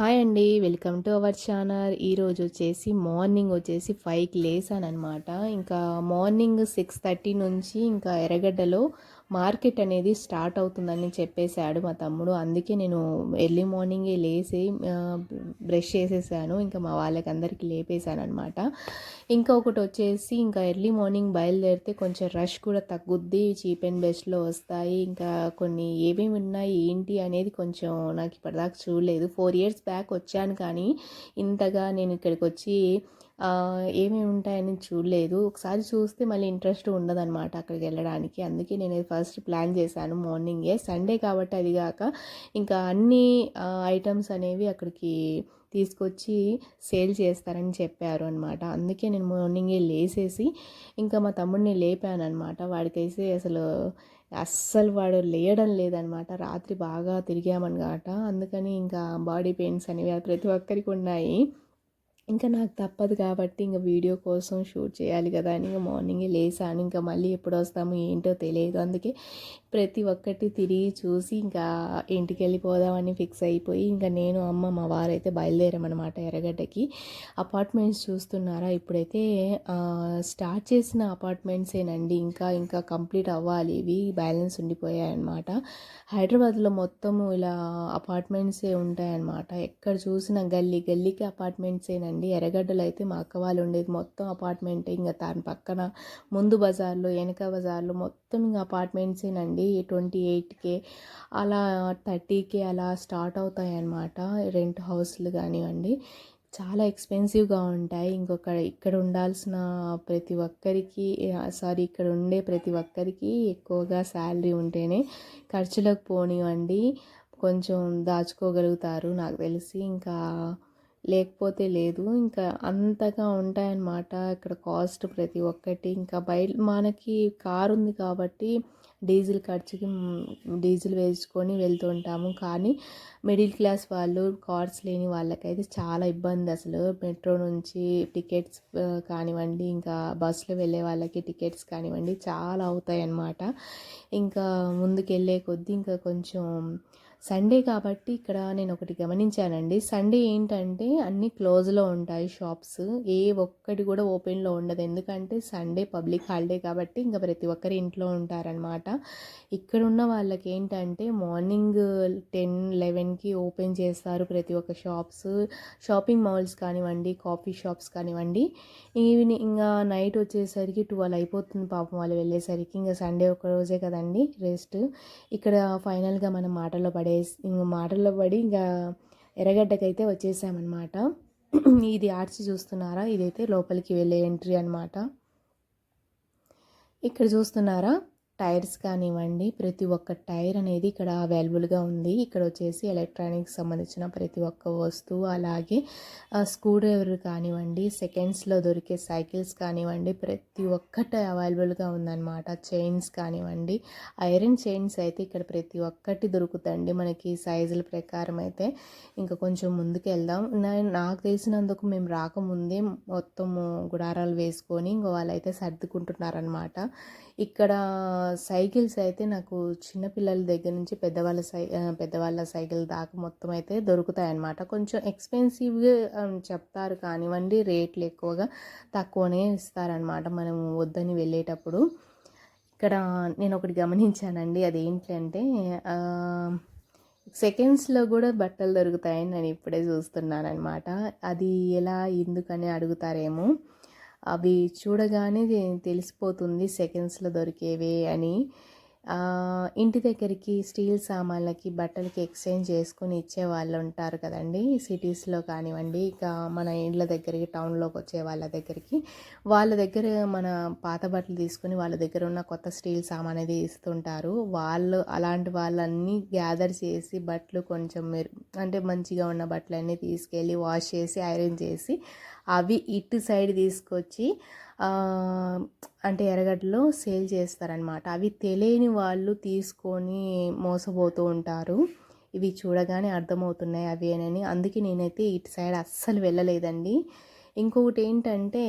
Hi అండి. Welcome to our channel. ఈరోజు వచ్చేసి మార్నింగ్ వచ్చేసి 5కి లేసాననమాట. ఇంకా మార్నింగ్ 6:30 నుంచి ఇంకా ఎర్రగడ్డలో మార్కెట్ అనేది స్టార్ట్ అవుతుందని చెప్పేశాడు మా తమ్ముడు. అందుకే నేను ఎర్లీ మార్నింగే లేసి బ్రష్ చేసేసాను. ఇంకా మా వాళ్ళకి అందరికీ లేపేశాను అనమాట. ఇంకా ఒకటి వచ్చేసి ఇంకా ఎర్లీ మార్నింగ్ బయలుదేరితే కొంచెం రష్ కూడా తగ్గుద్ది, చీప్ అండ్ బెస్ట్లో వస్తాయి. ఇంకా కొన్ని ఏమేమి ఉన్నాయి ఏంటి అనేది కొంచెం నాకు ఇప్పటిదాకా చూడలేదు. 4 ఇయర్స్ బ్యాక్ వచ్చాను, కానీ ఇంతగా నేను ఇక్కడికి వచ్చి ఏమేమి ఉంటాయని చూడలేదు. ఒకసారి చూస్తే మళ్ళీ ఇంట్రెస్ట్ ఉండదన్నమాట అక్కడికి వెళ్ళడానికి. అందుకే నేను ఫస్ట్ ప్లాన్ చేశాను మార్నింగే. సండే కాబట్టి అది కాక ఇంకా అన్ని ఐటమ్స్ అనేవి అక్కడికి తీసుకొచ్చి సేల్ చేస్తారని చెప్పారు అనమాట. అందుకే నేను మార్నింగే లేసేసి ఇంకా మా తమ్ముడిని లేపాను అనమాట. వాడికైతే అస్సలు వాడు లేయడం లేదనమాట. రాత్రి బాగా తిరిగామన్నమాట. అందుకని ఇంకా బాడీ పెయిన్స్ అనేవి ప్రతి ఒక్కరికి ఉన్నాయి. ఇంకా నాకు తప్పదు కాబట్టి ఇంకా వీడియో కోసం షూట్ చేయాలి కదా అని ఇంకా మార్నింగే లేసాను. ఇంకా మళ్ళీ ఎప్పుడు వస్తాము ఏంటో తెలియదు. అందుకే ప్రతి ఒక్కటి తిరిగి చూసి ఇంకా ఇంటికి వెళ్ళిపోదామని ఫిక్స్ అయిపోయి ఇంకా నేను అమ్మ మా వారైతే బయలుదేరామన్నమాట ఎర్రగడ్డకి. అపార్ట్మెంట్స్ చూస్తున్నారా, ఇప్పుడైతే స్టార్ట్ చేసిన అపార్ట్మెంట్సేనండి. ఇంకా ఇంకా కంప్లీట్ అవ్వాలి, ఇవి బ్యాలెన్స్ ఉండిపోయాయి అన్నమాట. హైదరాబాద్లో మొత్తము ఇలా అపార్ట్మెంట్సే ఉంటాయన్నమాట. ఎక్కడ చూసినా గల్లీ గల్లీకి అపార్ట్మెంట్సేనండి. ఎర్రగడ్డలో అయితే మా అక్క వాళ్ళు ఉండేది మొత్తం అపార్ట్మెంటే. ఇంకా దాని పక్కన ముందు బజార్లో వెనక బజార్లో మొత్తం ఇంకా అపార్ట్మెంట్సేనండి. 28K అలా 30K అలా స్టార్ట్ అవుతాయి అన్నమాట. రెంట్ హౌస్లు కానివ్వండి చాలా ఎక్స్పెన్సివ్గా ఉంటాయి. ఇక్కడ ఉండాల్సిన ప్రతి ఒక్కరికి ఇక్కడ ఉండే ప్రతి ఒక్కరికి ఎక్కువగా శాలరీ ఉంటేనే ఖర్చులకు పోనివ్వండి కొంచెం దాచుకోగలుగుతారు నాకు తెలిసి. ఇంకా లేకపోతే లేదు. ఇంకా అంతగా ఉంటాయన్నమాట ఇక్కడ కాస్ట్ ప్రతి ఒక్కటి. ఇంకా మనకి కారు ఉంది కాబట్టి డీజిల్ ఖర్చుకి డీజిల్ వేసుకొని వెళ్తుంటాము. కానీ మిడిల్ క్లాస్ వాళ్ళు, కార్స్ లేని వాళ్ళకైతే చాలా ఇబ్బంది. మెట్రో నుంచి టికెట్స్ కానివ్వండి, ఇంకా బస్సులో వెళ్ళే వాళ్ళకి టికెట్స్ కానివ్వండి చాలా అవుతాయి అన్నమాట. ఇంకా ముందుకెళ్ళే కొద్దీ ఇంకా కొంచెం సండే కాబట్టి ఇక్కడ నేను ఒకటి గమనించానండి. సండే ఏంటంటే అన్నీ క్లోజ్లో ఉంటాయి షాప్స్, ఏ ఒక్కటి కూడా ఓపెన్లో ఉండదు. ఎందుకంటే సండే పబ్లిక్ హాలిడే కాబట్టి ఇంకా ప్రతి ఒక్కరు ఇంట్లో ఉంటారనమాట. ఇక్కడ ఉన్న వాళ్ళకి ఏంటంటే మార్నింగ్ 10-11కి ఓపెన్ చేస్తారు ప్రతి ఒక్క షాప్స్. షాపింగ్ మాల్స్ కానివ్వండి, కాఫీ షాప్స్ కానివ్వండి. ఈవినింగ్ ఇంకా నైట్ వచ్చేసరికి 12 అయిపోతుంది పాపం వాళ్ళు వెళ్ళేసరికి. ఇంకా సండే ఒక రోజే కదండి రెస్ట్. ఇక్కడ ఫైనల్గా మనం మాటల్లో పడి ఇంకా ఎర్రగడ్డకైతే వచ్చేసామన్నమాట. ఇది ఆర్చ్ చూస్తున్నారా, ఇదైతే లోపలికి వెళ్ళే ఎంట్రీ అన్నమాట. ఇక్కడ చూస్తున్నారా టైర్స్ కానివ్వండి, ప్రతి ఒక్క టైర్ అనేది ఇక్కడ అవైలబుల్గా ఉంది. ఇక్కడ వచ్చేసి ఎలక్ట్రానిక్స్ సంబంధించిన ప్రతి ఒక్క వస్తువు, అలాగే స్క్రూ డ్రైవర్ కానివ్వండి, సెకండ్స్లో దొరికే సైకిల్స్ కానివ్వండి, ప్రతి ఒక్కటి అవైలబుల్గా ఉందన్నమాట. చైన్స్ కానివ్వండి, ఐరన్ చైన్స్ అయితే ఇక్కడ ప్రతి ఒక్కటి దొరుకుతండి మనకి సైజుల ప్రకారం అయితే. ఇంకా కొంచెం ముందుకు వెళ్దాం. నాకు తెలిసినందుకు మేము రాకముందే మొత్తము గుడారాలు వేసుకొని ఇంకో వాళ్ళైతే సర్దుకుంటున్నారనమాట. ఇక్కడ సైకిల్స్ అయితే నాకు చిన్నపిల్లల దగ్గర నుంచి పెద్దవాళ్ళ సైకిల్ దాకా మొత్తం అయితే దొరుకుతాయన్నమాట. కొంచెం ఎక్స్పెన్సివ్గా చెప్తారు కానివ్వండి, రేట్లు ఎక్కువగా తక్కువనే ఇస్తారనమాట మనం వద్దని వెళ్ళేటప్పుడు. ఇక్కడ నేను ఒకటి గమనించానండి, అదేంటంటే సెకండ్స్లో కూడా బట్టలు దొరుకుతాయని నేను ఇప్పుడే చూస్తున్నాను అనమాట. అది ఎలా ఎందుకని అడుగుతారేమో. అవి చూడగానే తెలిసిపోతుంది సెకండ్స్లో దొరికేవే అని. ఇంటి దగ్గరికి స్టీల్ సామాన్లకి బట్టలకి ఎక్స్చేంజ్ చేసుకొని ఇచ్చే వాళ్ళు ఉంటారు కదండి సిటీస్లో కానివ్వండి, ఇక మన ఇండ్ల దగ్గరికి టౌన్లోకి వచ్చే వాళ్ళ దగ్గర మన పాత బట్టలు తీసుకొని వాళ్ళ దగ్గర ఉన్న కొత్త స్టీల్ సామాన్ అనేది ఇస్తుంటారు. అలాంటి వాళ్ళన్నీ గ్యాదర్ చేసి బట్టలు కొంచెం అంటే మంచిగా ఉన్న బట్టలన్నీ తీసుకెళ్ళి వాష్ చేసి ఐరన్ చేసి అవి ఇటు సైడ్ తీసుకొచ్చి అంటే ఎర్రగడ్డలో సేల్ చేస్తారనమాట. అవి తెలియని వాళ్ళు తీసుకొని మోసపోతూ ఉంటారు. ఇవి చూడగానే అర్థమవుతున్నాయి అవి అని. అందుకే నేనైతే ఇటు సైడ్ అస్సలు వెళ్ళలేదండి. ఇంకొకటి ఏంటంటే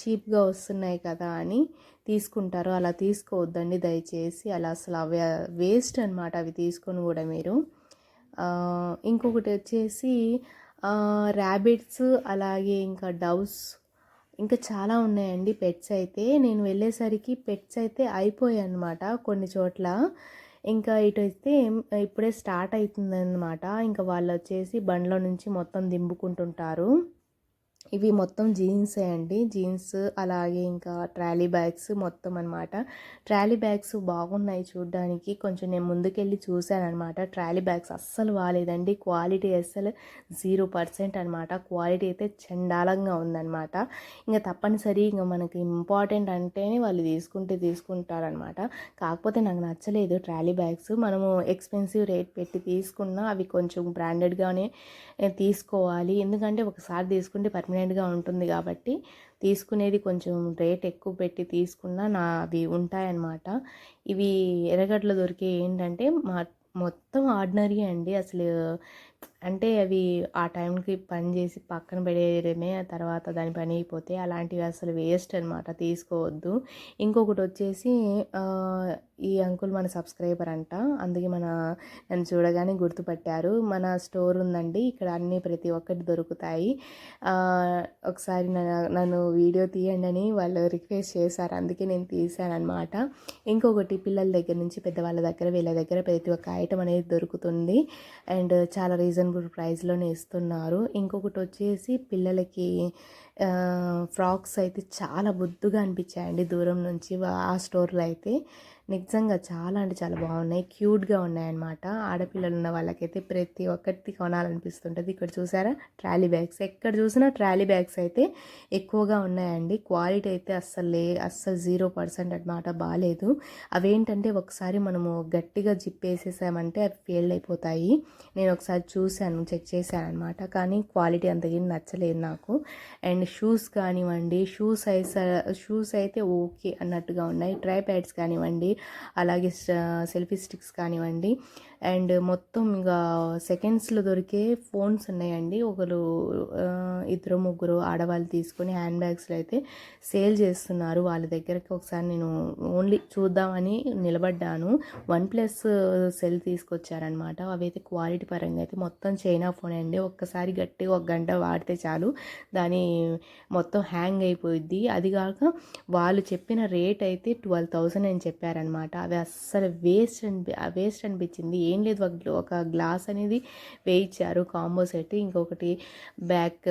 చీప్గా వస్తున్నాయి కదా అని తీసుకుంటారు. అలా తీసుకోవద్దండి దయచేసి. అవి వేస్ట్ అనమాట. అవి తీసుకొని కూడా మీరు ఇంకొకటి వచ్చేసి ర్యాబిట్స్, అలాగే ఇంకా డవ్స్, ఇంకా చాలా ఉన్నాయండి పెట్స్ అయితే. నేను వెళ్ళేసరికి పెట్స్ అయితే అయిపోయాయి అన్నమాట కొన్ని చోట్ల. ఇంకా ఇటైతే ఇప్పుడే స్టార్ట్ అవుతుందన్నమాట. ఇంకా వాళ్ళు వచ్చేసి బండ్లో నుంచి మొత్తం దింపుకుంటుంటారు. ఇవి మొత్తం జీన్సే అండి. జీన్స్, అలాగే ఇంకా ట్రాలీ బ్యాగ్స్ మొత్తం అనమాట. ట్రాలీ బ్యాగ్స్ బాగున్నాయి చూడ్డానికి. కొంచెం నేను ముందుకెళ్ళి చూశానమాట. ట్రాలీ బ్యాగ్స్ అస్సలు బాగాలేదండి. క్వాలిటీ అస్సలు 0% అనమాట. క్వాలిటీ అయితే చండాలంగా ఉందన్నమాట. ఇంకా తప్పనిసరి ఇంకా మనకి ఇంపార్టెంట్ అంటేనే వాళ్ళు తీసుకుంటారనమాట. కాకపోతే నాకు నచ్చలేదు ట్రాలీ బ్యాగ్స్. మనము ఎక్స్పెన్సివ్ రేట్ పెట్టి తీసుకున్నా అవి కొంచెం బ్రాండెడ్గానే తీసుకోవాలి. ఎందుకంటే ఒకసారి తీసుకుంటే పర్మనెంట్గా ఉంటుంది కాబట్టి తీసుకునేది కొంచెం రేట్ ఎక్కువ పెట్టి తీసుకున్నా అవి ఉంటాయన్నమాట. ఇవి ఎర్రగడ్డలో దొరికే ఏంటంటే మొత్తం ఆర్డినరీ అండి. అసలు అంటే అవి ఆ టైంకి పని చేసి పక్కన పడేయడమే, ఆ తర్వాత దాని పని అయిపోతే అలాంటివి అసలు వేస్ట్ అనమాట, తీసుకోవద్దు. ఇంకొకటి వచ్చేసి ఈ అంకుల్ మన సబ్స్క్రైబర్ అంట, అందుకే నన్ను చూడగానే గుర్తుపట్టారు. మన స్టోర్ ఉందండి ఇక్కడ, అన్నీ ప్రతి ఒక్కటి దొరుకుతాయి. ఒకసారి నన్ను వీడియో తీయండి అని వాళ్ళు రిక్వెస్ట్ చేశారు, అందుకే నేను తీశాను అనమాట. ఇంకొకటి పిల్లల దగ్గర నుంచి పెద్దవాళ్ళ దగ్గర వీళ్ళ దగ్గర ప్రతి ఒక్క ఐటమ్ అనేది దొరుకుతుంది అండ్ చాలా రీజనబుల్ ప్రైస్లోనే ఇస్తున్నారు. ఇంకొకటి వచ్చేసి పిల్లలకి ఫ్రాక్స్ అయితే చాలా బొద్దుగా అనిపించాయండి దూరం నుంచి ఆ స్టోర్లో అయితే. నిజంగా చాలా అంటే చాలా బాగున్నాయి, క్యూట్గా ఉన్నాయన్నమాట. ఆడపిల్లలు ఉన్న వాళ్ళకైతే ప్రతి ఒక్కటి కొనాలనిపిస్తుంటుంది. ఇక్కడ చూసారా ట్రాలీ బ్యాగ్స్, ఎక్కడ చూసినా ట్రాలీ బ్యాగ్స్ అయితే ఎక్కువగా ఉన్నాయండి. క్వాలిటీ అయితే అస్సలు 0% అనమాట, బాగాలేదు. అవేంటంటే ఒకసారి మనము గట్టిగా జిప్ వేసేసామంటే అవి ఫెయిల్ అయిపోతాయి. నేను ఒకసారి చూశాను, చెక్ చేశాను అనమాట, కానీ క్వాలిటీ అంతగా నచ్చలేదు నాకు. అండ్ షూస్ కానివ్వండి, షూస్ అయితే ఓకే అన్నట్టుగా ఉన్నాయి. ట్రై ప్యాడ్స్ కానివ్వండి, అలాగే సెల్ఫీ స్టిక్స్ కానివ్వండి, అండ్ మొత్తం ఇక సెకండ్స్లో దొరికే ఫోన్స్ ఉన్నాయండి. ఇద్దరు ముగ్గురు ఆడవాళ్ళు తీసుకొని హ్యాండ్ బ్యాగ్స్లో అయితే సేల్ చేస్తున్నారు. వాళ్ళ దగ్గరికి ఒకసారి నేను ఓన్లీ చూద్దామని నిలబడ్డాను. OnePlus సెల్ తీసుకొచ్చారనమాట. అవైతే క్వాలిటీ పరంగా అయితే మొత్తం చైనా ఫోన్ అండి. ఒక్కసారి గట్టిగా 1 గంట వాడితే చాలు దాని మొత్తం హ్యాంగ్ అయిపోయిద్ది. అది కాక వాళ్ళు చెప్పిన రేట్ అయితే 12,000 అని చెప్పారనమాట. అవి అస్సలు వేస్ట్ అనిపించింది. ఏం లేదు, ఒక గ్లాస్ అనేది వేయించారు కాంబో సెట్, ఇంకొకటి బ్యాక్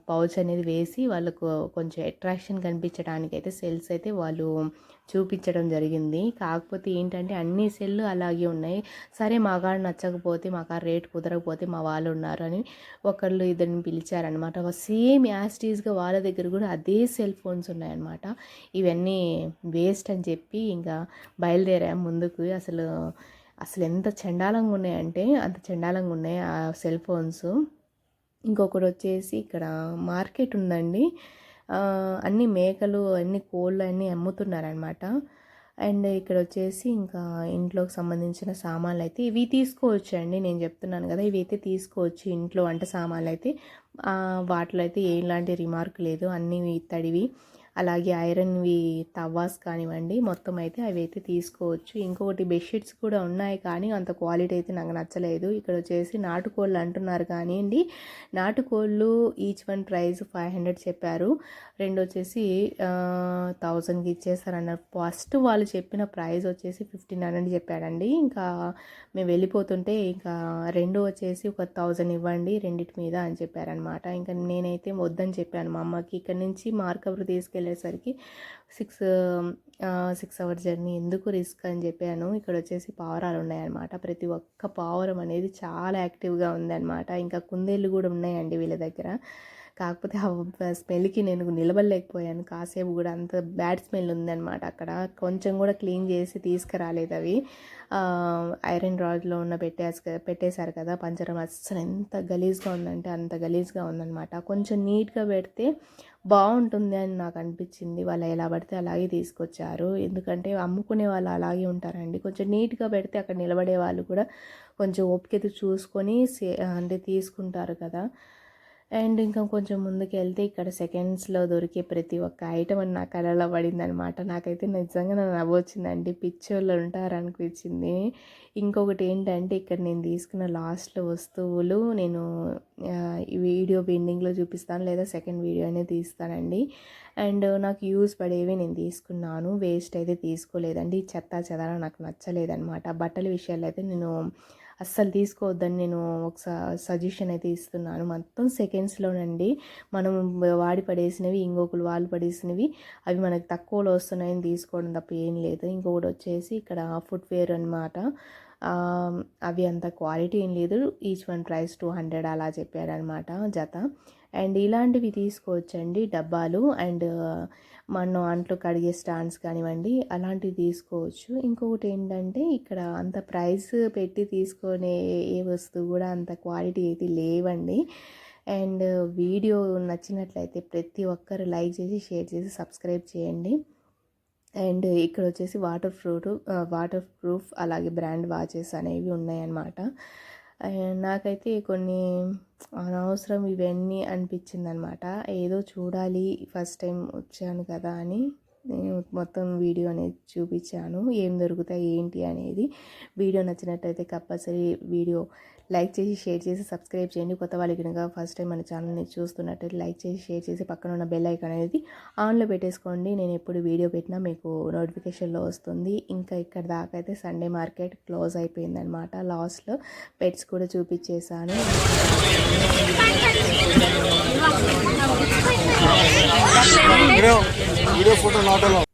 పౌచ్ అనేది వేసి వాళ్ళకు కొంచెం అట్రాక్షన్ కనిపించడానికి అయితే సెల్స్ అయితే వాళ్ళు చూపించడం జరిగింది. కాకపోతే ఏంటంటే అన్ని సెల్లు అలాగే ఉన్నాయి. సరే మా కాడ నచ్చకపోతే, మా కాడ రేట్ కుదరకపోతే మా వాళ్ళు ఉన్నారు అని ఒకళ్ళు ఇద్దరిని పిలిచారనమాట. సేమ్ యాస్టీస్గా వాళ్ళ దగ్గర కూడా అదే సెల్ ఫోన్స్ ఉన్నాయన్నమాట. ఇవన్నీ వేస్ట్ అని చెప్పి ఇంకా బయలుదేరాం ముందుకు. అసలు ఎంత చండాలంగా ఉన్నాయంటే అంత చండాలంగా ఉన్నాయి ఆ సెల్ ఫోన్స్. ఇంకొకటి వచ్చేసి ఇక్కడ మార్కెట్ ఉందండి, అన్ని మేకలు, అన్ని కోళ్ళు అన్నీ అమ్ముతున్నారనమాట. అండ్ ఇక్కడ వచ్చేసి ఇంకా ఇంట్లోకి సంబంధించిన సామాన్లు అయితే ఇవి తీసుకోవచ్చు అండి. నేను చెప్తున్నాను కదా, ఇవి అయితే తీసుకోవచ్చు. ఇంట్లో వంట సామాన్లు అయితే వాటిలో అయితే ఎలాంటి రిమార్క్ లేదు, అన్నీ ఇత్తడివి. అలాగే ఐరన్వి తవాస్ కానివ్వండి, మొత్తం అయితే అవి అయితే తీసుకోవచ్చు. ఇంకొకటి బెడ్షీట్స్ కూడా ఉన్నాయి, కానీ అంత క్వాలిటీ అయితే నాకు నచ్చలేదు. ఇక్కడ వచ్చేసి నాటుకోళ్ళు అంటున్నారు కానివ్వండి, నాటుకోళ్ళు ఈచ్ వన్ ప్రైస్ 500 చెప్పారు. రెండు వచ్చేసి 1000కి ఇచ్చేస్తారన్నారు. ఫస్ట్ వాళ్ళు చెప్పిన ప్రైస్ వచ్చేసి 1500 చెప్పాడండి. ఇంకా మేము వెళ్ళిపోతుంటే ఇంకా రెండు వచ్చేసి 1000 ఇవ్వండి రెండింటి మీద అని చెప్పారనమాట. ఇంకా నేనైతే వద్దని చెప్పాను మా అమ్మకి. ఇక్కడ నుంచి మార్కవర్ తీసుకెళ్ళేసరికి 6 అవర్స్ జర్నీ, ఎందుకు రిస్క్ అని చెప్పాను. ఇక్కడ వచ్చేసి పావురాలు ఉన్నాయన్నమాట. ప్రతి ఒక్క పావురం అనేది చాలా యాక్టివ్గా ఉందన్నమాట. ఇంకా కుందేళ్ళు కూడా ఉన్నాయండి వీళ్ళ దగ్గర. కాకపోతే ఆ స్మెల్కి నేను నిలబడలేకపోయాను కాసేపు కూడా, అంత బ్యాడ్ స్మెల్ ఉందన్నమాట అక్కడ. కొంచెం కూడా క్లీన్ చేసి తీసుకురాలేదు అవి. ఐరన్ రాడ్లో పెట్టేశారు కదా పంజరం, అస్సలు ఎంత గలీజ్గా ఉందంటే అంత గలీజ్గా ఉందన్నమాట. కొంచెం నీట్గా పెడితే బాగుంటుంది అని నాకు అనిపించింది. వాళ్ళు ఎలా పడితే అలాగే తీసుకొచ్చారు. ఎందుకంటే అమ్ముకునే వాళ్ళు అలాగే ఉంటారండి. కొంచెం నీట్గా పెడితే అక్కడ నిలబడే వాళ్ళు కూడా కొంచెం ఓపికతో చూసుకొని అంటే తీసుకుంటారు కదా. అండ్ ఇంకా కొంచెం ముందుకెళ్తే ఇక్కడ సెకండ్స్‌లో దొరికే ప్రతి ఒక్క ఐటెమ్ అని నా కళ్ళలో పడిందనమాట. నాకైతే నిజంగా నవ్వొచ్చిందండి. పిచ్చోళ్ళు ఉంటారనిపించింది. ఇంకొకటి ఏంటంటే ఇక్కడ నేను తీసుకున్న లాస్ట్‌లో వస్తువులు నేను ఈ వీడియో ఎండింగ్‌లో చూపిస్తాను, లేదా సెకండ్ వీడియో అనేది తీస్తానండి. అండ్ నాకు యూజ్ పడేవి నేను తీసుకున్నాను. వేస్ట్ అయితే తీసుకోలేదండి. చెత్తా చెదారం నాకు నచ్చలేదనమాట. బట్టల విషయాల్లో అయితే నేను అస్సలు తీసుకోవద్దని నేను ఒక సజెషన్ అయితే ఇస్తున్నాను. మొత్తం సెకండ్స్‌లోనండి. మనం వాడి పడేసినవి, ఇంకొకరు వాళ్ళు పడేసినవి అవి మనకు తక్కువలో వస్తున్నాయని తీసుకోవడం తప్ప ఏం లేదు. ఇంకొకటి వచ్చేసి ఇక్కడ ఫుట్‌వేర్ అనమాట. అవి అంత క్వాలిటీ ఏం లేదు. ఈచ్ వన్ ప్రైస్ 200 అలా చెప్పారనమాట జత. అండ్ ఇలాంటివి తీసుకోవచ్చండి డబ్బాలు. అండ్ మనం అంట్లు కడిగే స్టాండ్స్ కానివ్వండి, అలాంటివి తీసుకోవచ్చు. ఇంకొకటి ఏంటంటే ఇక్కడ అంత ప్రైస్ పెట్టి తీసుకునే ఏ వస్తువు కూడా అంత క్వాలిటీ అయితే లేవండి. అండ్ వీడియో నచ్చినట్లయితే ప్రతి ఒక్కరు లైక్ చేసి, షేర్ చేసి, సబ్స్క్రైబ్ చేయండి. అండ్ ఇక్కడ వచ్చేసి వాటర్ ప్రూఫ్ అలాగే బ్రాండ్ వాచెస్ అనేవి ఉన్నాయన్నమాట. నాకైతే కొన్ని అనవసరం ఇవన్నీ అనిపించిందనమాట. ఏదో చూడాలి, ఫస్ట్ టైం వచ్చాను కదా అని నేను మొత్తం వీడియో అనేది చూపించాను. ఏం దొరుకుతాయి ఏంటి అనేది. వీడియో నచ్చినట్టయితే కంపల్సరీ వీడియో లైక్ చేసి, షేర్ చేసి, సబ్స్క్రైబ్ చేయండి. కొత్త వాళ్ళకి కనుక ఫస్ట్ టైం మన ఛానల్ని చూస్తున్నట్టయితే లైక్ చేసి, షేర్ చేసి, పక్కన ఉన్న బెల్ ఐకాన్ అనేది ఆన్లో పెట్టేసుకోండి. నేను ఎప్పుడు వీడియో పెట్టినా మీకు నోటిఫికేషన్లో వస్తుంది. ఇంకా ఇక్కడ దాకా అయితే సండే మార్కెట్ క్లోజ్ అయిపోయిందనమాట. లాస్ట్లో పెట్స్ కూడా చూపించేశాను. Video photo not allowed.